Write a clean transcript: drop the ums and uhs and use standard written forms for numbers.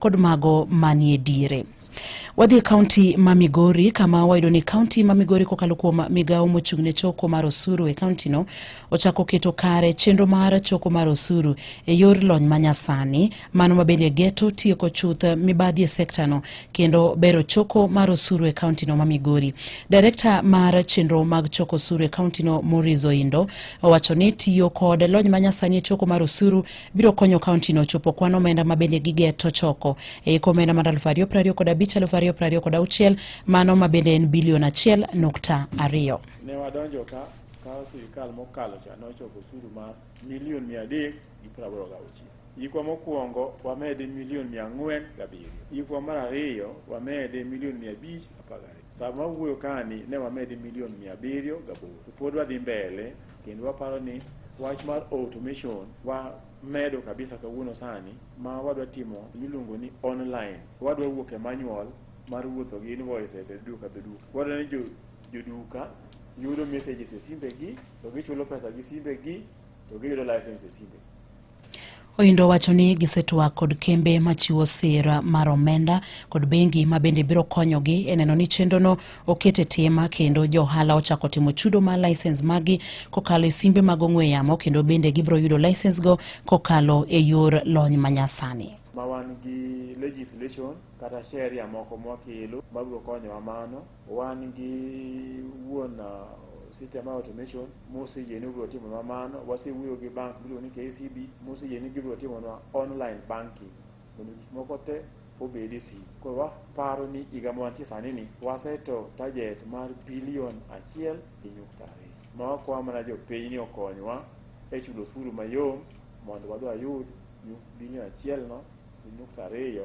kod mago manie diere. Wadhi kaunti ma Migori kama wayudo ni kaunti ma Migori kokalo kuom migawo mochung'ne choko mar osuru e kaunti no ochako keto kare chenro mar choko mar osuru e yor lony manyasani, mano mabende geto tieko chuth mibadhi e sekta no kendo bero choko mar osuru e kaunti no ma Migori. Direkta mar chenro mag choko osuru e kaunti no Maurice Oindo owacho ni tiyo kod lony manyasani e choko mar osuru biro konyo kaunti no chopo kwan omenda mabende gigeto choko e komenda mar 2025-2026 mano mabende en bilion 1.2. Ne wadonjo ka sirikal mokalo cha nochoko osuru mar milion 386. Yikwa mokwongo wamede milion 407. Yikwa mar ariyo wamede milion 512. Sama wuoyo kani ne wamede milion 708. Pod wadhi mbele kendo waparo ni wach mar automation wa medo kabisa kawuono sani ma wadwa timo miluongo ni online. Wadwa wuok e manual mar wuotho gi invoices e duka be duka. Wadwa ni joduka yudo messages e simbe gi, to gichulo pesa gi simbe gi, to giyudo license e simbe. Oindo wacho ni gisetwa kod kembe machiwo sira mar omenda kod bengi mabende biro konyogi e neno ni chenrono okete tema kendo johala ochako timo chudo mar license magi kokalo e simbe mag ong'we yamo kendo bende gibiro yudo license go kokalo e yor lony manyasani. Ma wan gi legislation kata sheria moko mwakelo mabiro konyowa mano. Wan gi system automation moseyie ni biro timo mano. Wasewuoyo gi bank miluongo ni KCB moseyie ni gibiro timo online banking mondo gik moko te obed e simu. Koro waparo ni higa mwantie sani ni waseto target mar bilion 1.2 ma wakwa mana jopiny ni okonywa e chulo osuru mayom mondo wadhi ayud bilion 1.2